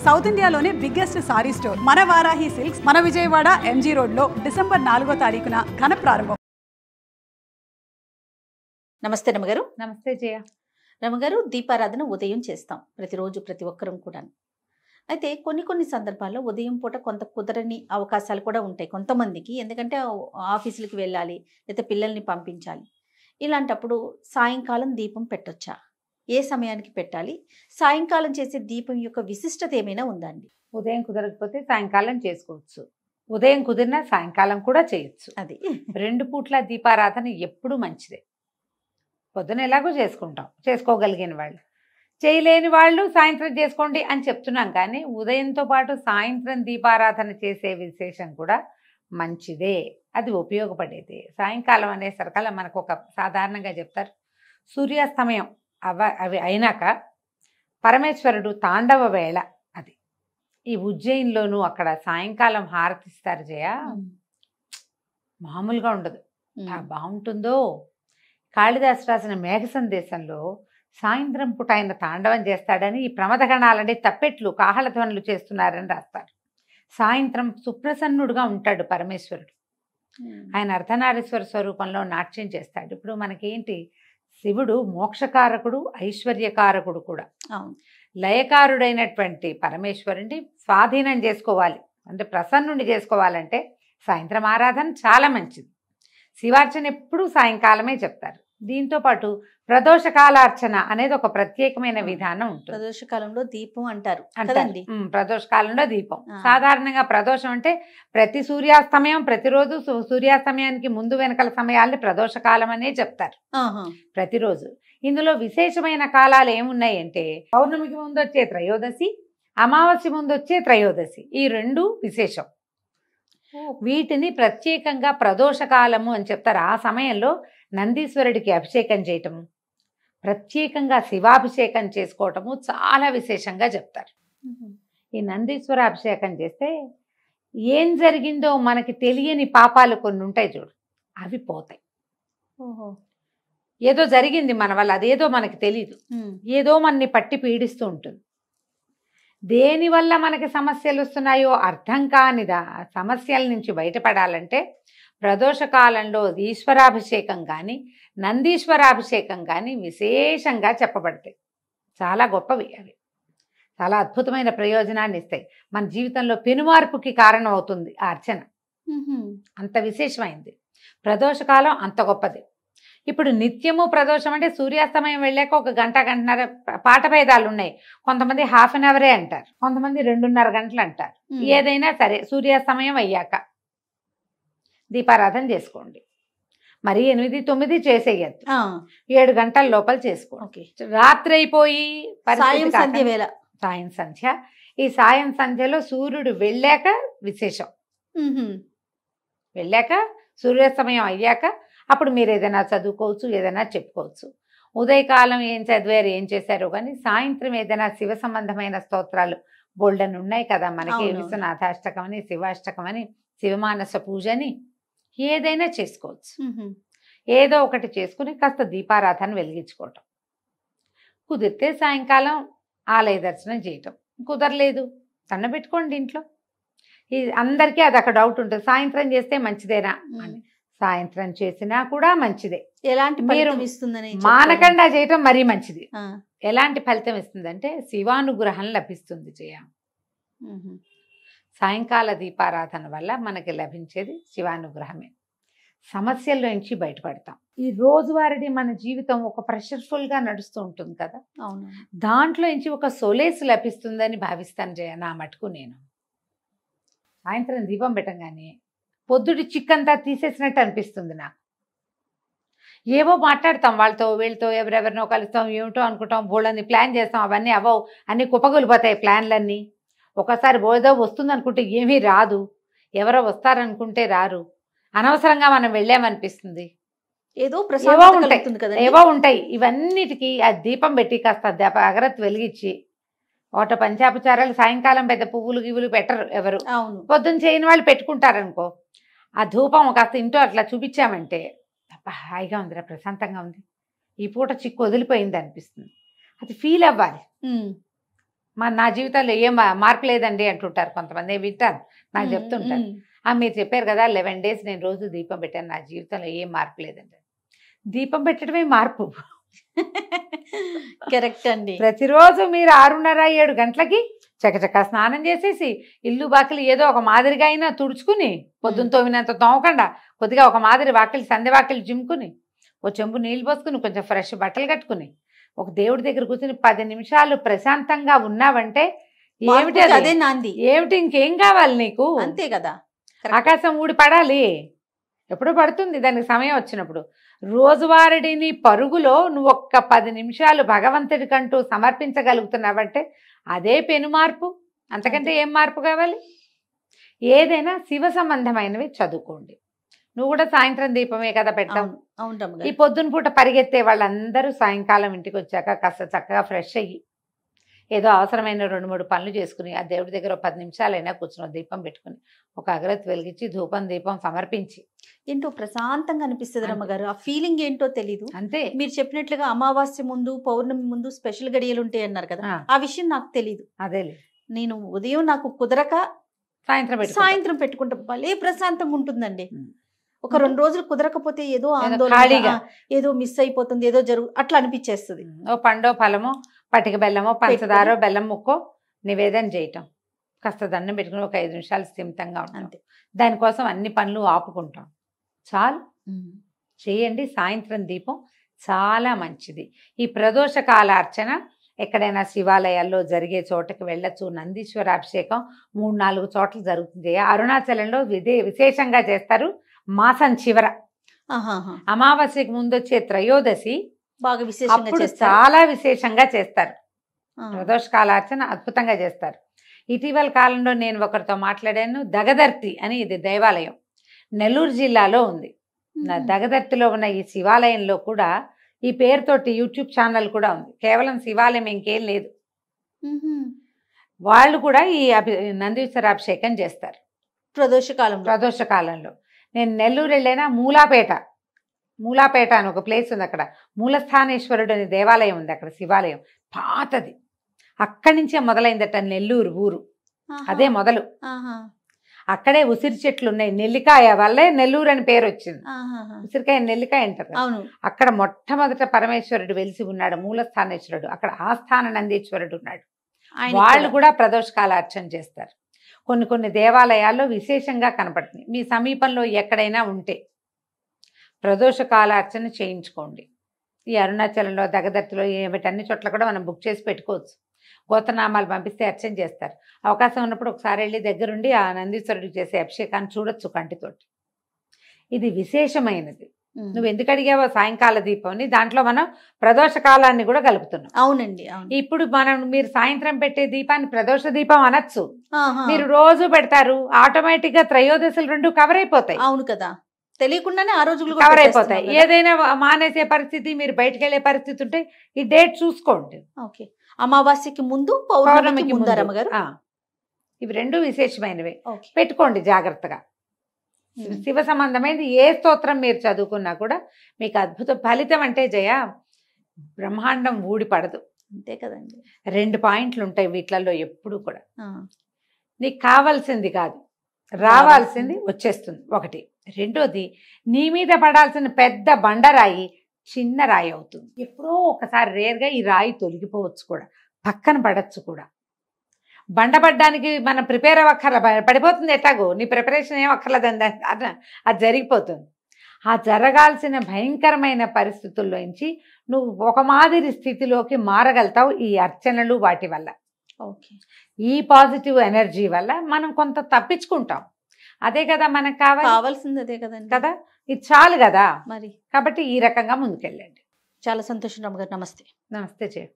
South ఇండియాలోనే biggest sorry store మన Varahi silks మన విజయవాడ ఎంజీ రోడ్ లో డిసెంబర్ 4వ తారీఖున ఘన ప్రారంభం. నమస్తే రమగారు. నమస్తే జయ. రమగారు, దీపారాధన ఉదయం చేస్తాం ప్రతిరోజు, ప్రతి ఒక్కరం కూడా. అయితే కొన్ని సందర్భాల్లో ఉదయం పూట కొంత కుదరని అవకాశాలు కూడా ఉంటాయి కొంతమందికి. ఎందుకంటే ఆఫీసులకు వెళ్ళాలి, లేకపోతే పిల్లల్ని పంపించాలి. ఇలాంటప్పుడు సాయంకాలం దీపం పెట్టొచ్చా? ఏ సమయానికి పెట్టాలి? సాయంకాలం చేసే దీపం యొక్క విశిష్టత ఏమైనా ఉందండి? ఉదయం కుదరకపోతే సాయంకాలం చేసుకోవచ్చు, ఉదయం కుదిరినా సాయంకాలం కూడా చేయొచ్చు. అది 2 పూట్ల దీపారాధన ఎప్పుడు మంచిదే. పొద్దున ఎలాగో చేసుకుంటాం, చేసుకోగలిగిన వాళ్ళు. చేయలేని వాళ్ళు సాయంత్రం చేసుకోండి అని చెప్తున్నాం, కానీ ఉదయంతో పాటు సాయంత్రం దీపారాధన చేసే విశేషం కూడా మంచిదే, అది ఉపయోగపడేది. సాయంకాలం అనేసరికల్లా మనకు ఒక సాధారణంగా చెప్తారు, సూర్యాస్తమయం అవి అయినాక పరమేశ్వరుడు తాండవ వేళ అది. ఈ ఉజ్జయిన్లోనూ అక్కడ సాయంకాలం హారతిస్తారు జయ, మామూలుగా ఉండదు. బాగుంటుందో. కాళిదాసు రాసిన మేఘ సందేశంలో సాయంత్రం పూట ఆయన తాండవం చేస్తాడని, ఈ ప్రమదగణాలని తప్పెట్లు కాహళధ్వనులు చేస్తున్నారని రాస్తారు. సాయంత్రం సుప్రసన్నుడుగా ఉంటాడు పరమేశ్వరుడు. ఆయన అర్ధనారీశ్వర స్వరూపంలో నాట్యం చేస్తాడు. ఇప్పుడు మనకేంటి, శివుడు మోక్షకారకుడు, ఐశ్వర్యకారకుడు కూడా. లయకారుడైనటువంటి పరమేశ్వరుడిని స్వాధీనం చేసుకోవాలి అంటే, ప్రసన్నుని చేసుకోవాలంటే సాయంత్రం ఆరాధన చాలా మంచిది. శివార్చన ఎప్పుడూ సాయంకాలమే చెప్తారు. దీంతో పాటు ప్రదోషకాలార్చన అనేది ఒక ప్రత్యేకమైన విధానం ఉంటుంది. ప్రదోషకాలంలో దీపం అంటారు. ప్రదోషకాలంలో దీపం. సాధారణంగా ప్రదోషం అంటే ప్రతి సూర్యాస్తమయం, ప్రతిరోజు సూర్యాస్తమయానికి ముందు వెనకల సమయాల్ని ప్రదోషకాలం అనే చెప్తారు ప్రతిరోజు. ఇందులో విశేషమైన కాలాలు ఏమున్నాయంటే, పౌర్ణమికి ముందు వచ్చే త్రయోదశి, అమావాస్య ముందు వచ్చే త్రయోదశి, ఈ 2 విశేషం. వీటిని ప్రత్యేకంగా ప్రదోషకాలము అని చెప్తారు. ఆ సమయంలో నందీశ్వరుడికి అభిషేకం చేయటము, ప్రత్యేకంగా శివాభిషేకం చేసుకోవటము చాలా విశేషంగా చెప్తారు. ఈ నందీశ్వర అభిషేకం చేస్తే ఏం జరిగిందో మనకి తెలియని పాపాలు కొన్ని ఉంటాయి చూడు, అవి పోతాయి. ఏదో జరిగింది మన వల్ల, అదేదో మనకి తెలియదు, ఏదో మనని పట్టి పీడిస్తూ ఉంటుంది. దేనివల్ల మనకి సమస్యలు వస్తున్నాయో అర్థం కానిదా సమస్యల నుంచి బయటపడాలంటే ప్రదోషకాలంలో ఈశ్వరాభిషేకం కానీ నందీశ్వరాభిషేకం కానీ విశేషంగా చెప్పబడతాయి. చాలా గొప్పవి అవి, చాలా అద్భుతమైన ప్రయోజనాన్ని ఇస్తాయి. మన జీవితంలో పెనుమార్పుకి కారణం అవుతుంది ఆ అర్చన. అంత విశేషమైంది ప్రదోషకాలం, అంత గొప్పది. ఇప్పుడు నిత్యము ప్రదోషం అంటే సూర్యాస్తమయం వెళ్ళాక 1 గంట, గంటన్నర పాట భేదాలు ఉన్నాయి. కొంతమంది ½ అన్ అవరే అంటారు, కొంతమంది 2.5 గంటలు అంటారు. ఏదైనా సరే సూర్యాస్తమయం అయ్యాక దీపారాధన చేసుకోండి. మరి 8, 9 చేసేయద్దు, 7 గంటల లోపల చేసుకోండి. రాత్రి అయిపోయి సాయం సంధ్య, ఈ సాయం సంధ్యలో సూర్యుడు వెళ్ళాక విశేషం. వెళ్ళాక సూర్యాస్తమయం అయ్యాక అప్పుడు మీరు ఏదైనా చదువుకోవచ్చు, ఏదైనా చెప్పుకోవచ్చు. ఉదయకాలం ఏం చదివారు, ఏం చేశారో కానీ సాయంత్రం ఏదైనా శివ సంబంధమైన స్తోత్రాలు బోల్డన్ ఉన్నాయి కదా మనకి. విశ్వనాథాష్టకం అని, శివాష్టకం అని, శివమానస పూజని ఏదైనా చేసుకోవచ్చు. ఏదో ఒకటి చేసుకుని కాస్త దీపారాధన వెలిగించుకోవటం. కుదిరితే సాయంకాలం ఆలయ దర్శనం చేయటం, కుదరలేదు పెట్టుకోండి ఇంట్లో. అందరికీ అది ఒక డౌట్ ఉంటుంది, సాయంత్రం చేస్తే మంచిదేనా అని. సాయంత్రం చేసినా కూడా మంచిదే. ఎలాంటి మీరు మానకుండా చేయటం మరీ మంచిది. ఎలాంటి ఫలితం ఇస్తుందంటే శివానుగ్రహం లభిస్తుంది జయ. సాయంకాల దీపారాధన వల్ల మనకి లభించేది శివానుగ్రహమే. సమస్యల నుంచి బయటపడతాం. ఈ రోజువారీ మన జీవితం ఒక ప్రెషర్ఫుల్గా నడుస్తూ ఉంటుంది కదా, దాంట్లో నుంచి ఒక సొలేస్ లభిస్తుందని భావిస్తాను జయ. నా మటుకు నేను సాయంత్రం దీపం పెట్టగానే పొద్దుటి చిక్కంతా తీసేసినట్టు అనిపిస్తుంది నాకు. ఏవో మాట్లాడతాం వాళ్ళతో వీళ్ళతో, ఎవరెవరినో కలుస్తాం, ఏమిటో అనుకుంటాం, బోళ్ళని ప్లాన్ చేస్తాం, అవన్నీ అవ్వవు, అన్నీ కుప్పగొలిపోతాయి ప్లాన్లన్నీ. ఒకసారి ఏదో వస్తుంది అనుకుంటే ఏమీ రాదు, ఎవరో వస్తారనుకుంటే రారు, అనవసరంగా మనం వెళ్ళామనిపిస్తుంది. ఏవో ఉంటాయి. ఇవన్నిటికీ ఆ దీపం పెట్టి కాస్త అగరత్తు వెలిగించి, ఒకట పంచాపచారాలు సాయంకాలం పెద్ద పువ్వులు గివ్వులు పెట్టరు ఎవరు, పొద్దున్న చేయని వాళ్ళు పెట్టుకుంటారనుకో. ఆ ధూపం కాస్త ఇంట్లో అట్లా చూపించామంటే హాయిగా ఉందిరా, ప్రశాంతంగా ఉంది, ఈ పూట చిక్కు వదిలిపోయింది అనిపిస్తుంది. అది ఫీల్ అవ్వాలి. నా జీవితంలో ఏం మార్పు లేదండి అంటుంటారు కొంతమంది, వింటారు నాకు చెప్తుంటారు. మీరు చెప్పారు కదా 11 days నేను రోజు దీపం పెట్టాను, నా జీవితంలో ఏం మార్పు లేదండి. దీపం పెట్టడమే మార్పు. కరెక్ట్ అండి. ప్రతిరోజు మీరు 6:30-7 గంటలకి చకచకా స్నానం చేసేసి ఇల్లు బాకిలి ఏదో ఒక మాదిరిగా అయినా తుడుచుకుని, పొద్దున్న తోమినంత తోమకుండా కొద్దిగా ఒక మాదిరి వాకిలి సంధ్య వాకిలి జిమ్ముకుని, ఓ చెంబు నీళ్ళు పోసుకుని, కొంచెం ఫ్రెష్ బట్టలు కట్టుకుని, ఒక దేవుడి దగ్గర కూర్చుని 10 నిమిషాలు ప్రశాంతంగా ఉన్నావంటే ఏమిటి అదే నాంది, ఏమిటి ఇంకేం కావాలి నీకు? అంతే కదా. ఆకాశం ఊడి పడాలి, ఎప్పుడు పడుతుంది దానికి సమయం వచ్చినప్పుడు. రోజువారీని పరుగులో నువ్వు ఒక్క 10 నిమిషాలు భగవంతుడికంటూ సమర్పించగలుగుతున్నావంటే అదే పెను మార్పు. అంతకంటే ఏం మార్పు కావాలి? ఏదైనా శివ సంబంధమైనవి చదువుకోండి. నువ్వు కూడా సాయంత్రం దీపమే కదా పెట్టావు. ఈ పొద్దున పూట పరిగెత్తే వాళ్ళందరూ సాయంకాలం ఇంటికి వచ్చాక కాస్త చక్కగా ఫ్రెష్ అయ్యి ఏదో అవసరమైన 2-3 పనులు చేసుకుని ఆ దేవుడి దగ్గర 10 నిమిషాలైనా కూర్చుని దీపం పెట్టుకుని ఒక అగరత్తి వెలిగించి ధూపం దీపం సమర్పించి ఏంటో ప్రశాంతంగా అనిపిస్తుంది రమ్మగారు. ఆ ఫీలింగ్ ఏంటో తెలీదు. అంతే. మీరు చెప్పినట్లుగా అమావాస్య ముందు పౌర్ణమి ముందు స్పెషల్ గడియలు ఉంటాయి అన్నారు కదా, ఆ విషయం నాకు తెలీదు. అదేలే, నేను ఉదయం నాకు కుదరక సాయంత్రం పెట్టుకుంటా, భలే ప్రశాంతంగా ఉంటుందండి. ఒక 2 రోజులు కుదరకపోతే ఏదో ఆందోళన, ఏదో మిస్ అయిపోతుంది, ఏదో అట్లా అనిపించేస్తుంది. ఓ పండో ఫలమో పటిక బెల్లమో పంచదారో బెల్లం ముక్కో నివేదన చేయటం, కాస్త దండం పెట్టుకుని ఒక 5 నిమిషాలు స్థిమితంగా ఉంటాం. దానికోసం అన్ని పనులు ఆపుకుంటాం, చాలు. చేయండి. సాయంత్రం దీపం చాలా మంచిది. ఈ ప్రదోష కాల అర్చన ఎక్కడైనా శివాలయాల్లో జరిగే చోటకి వెళ్ళచ్చు. నందీశ్వర అభిషేకం 3-4 చోట్ల జరుగుతుంది. అరుణాచలంలో విశేషంగా చేస్తారు. మాసం చివర అమావాస్యకు ముందు వచ్చే త్రయోదశి బాగా విశేషంగా చాలా విశేషంగా చేస్తారు. ప్రదోష కాలార్చన అద్భుతంగా చేస్తారు. ఇటీవల కాలంలో నేను ఒకరితో మాట్లాడాను. దగదర్తి అని ఇది దేవాలయం నెల్లూరు జిల్లాలో ఉంది. దగదర్తిలో ఉన్న ఈ శివాలయంలో కూడా ఈ పేరుతోటి యూట్యూబ్ ఛానల్ కూడా ఉంది. కేవలం శివాలయం ఇంకేం లేదు. వాళ్ళు కూడా ఈ నందీశ్వర అభిషేకం చేస్తారు ప్రదోష కాలంలో. నేను నెల్లూరు వెళ్ళైనా మూలాపేట అని ఒక ప్లేస్ ఉంది. అక్కడ మూలస్థానేశ్వరుడు అనే దేవాలయం ఉంది. అక్కడ శివాలయం పాతది. అక్కడి నుంచే మొదలైందట నెల్లూరు ఊరు. అదే మొదలు. అక్కడే ఉసిరి చెట్లు ఉన్నాయి. నెల్లికాయ వల్లే నెల్లూరు అని పేరు వచ్చింది. ఉసిరికాయ నెల్లికాయ అంటారు. అక్కడ మొట్టమొదట పరమేశ్వరుడు వెలిసి ఉన్నాడు, మూలస్థానేశ్వరుడు. అక్కడ ఆస్థాన నందీశ్వరుడు ఉన్నాడు. వాళ్ళు కూడా ప్రదోషకాల అర్చన చేస్తారు. కొన్ని దేవాలయాల్లో విశేషంగా కనపడుతుంది. మీ సమీపంలో ఎక్కడైనా ఉంటే ప్రదోషకాల అర్చన చేయించుకోండి. ఈ అరుణాచలంలో దగదర్తిలో వీటన్ని చోట్ల కూడా మనం బుక్ చేసి పెట్టుకోవచ్చు. గోత్రనామాలు పంపిస్తే అర్చన చేస్తారు. అవకాశం ఉన్నప్పుడు ఒకసారి వెళ్ళి దగ్గరుండి ఆ నందీశ్వరుడికి చేసే అభిషేకాన్ని చూడొచ్చు కంటితోటి. ఇది విశేషమైనది. నువ్వు ఎందుకు అడిగావో సాయంకాల దీపంని, దాంట్లో మనం ప్రదోష కాలాన్ని కూడా కలుపుతున్నాం. అవునండి. ఇప్పుడు మీరు సాయంత్రం పెట్టే దీపాన్ని ప్రదోష దీపం అనొచ్చు. మీరు రోజు పెడతారు, ఆటోమేటిక్ గా త్రయోదశులు 2 కవర్ అయిపోతాయి. అవును కదా, తెలియకుండానే ఆ రోజులు కవర్ అయిపోతాయి. ఏదైనా మానేసే పరిస్థితి, మీరు బయటకు వెళ్ళే పరిస్థితి ఉంటే ఈ డేట్ చూసుకోండి. ఓకే, అమావాస్యకి ముందు పౌర్ణమికి ముందు రమ్మగారు. ఇవి 2 విశేషమైనవి. పెట్టుకోండి జాగ్రత్తగా. శివ సంబంధమైనది ఏ స్తోత్రం మీరు చదువుకున్నా కూడా మీకు అద్భుత ఫలితం. అంటే జయ, బ్రహ్మాండం ఊడిపడదు. అంతే కదండి. 2 పాయింట్లు ఉంటాయి వీటిలలో ఎప్పుడు కూడా. నీకు కావాల్సింది కాదు, రావాల్సింది వచ్చేస్తుంది. 1. 2ది, నీ మీద పడాల్సిన పెద్ద బండరాయి చిన్న రాయి అవుతుంది. ఎప్పుడో ఒకసారి రేర్గా ఈ రాయి తొలగిపోవచ్చు కూడా, పక్కన పడచ్చు కూడా. బండపడ్డానికి మనం ప్రిపేర్ అవ్వక్కర్ల, పడిపోతుంది ఎట్లాగో. నీ ప్రిపరేషన్ ఏం అక్కర్లేదండి, అది జరిగిపోతుంది. ఆ జరగాల్సిన భయంకరమైన పరిస్థితుల్లోంచి నువ్వు ఒక మాదిరి స్థితిలోకి మారగలుగుతావు ఈ అర్చనలు వాటి వల్ల. ఓకే, ఈ పాజిటివ్ ఎనర్జీ వల్ల మనం కొంత తప్పించుకుంటాం. అదే కదా మనకు కావాల్సింది, అదే కదండి కదా. ఇది చాలు కదా మరి. కాబట్టి ఈ రకంగా ముందుకెళ్ళండి. చాలా సంతోషం రమ్మగారు. నమస్తే. నమస్తే జయ.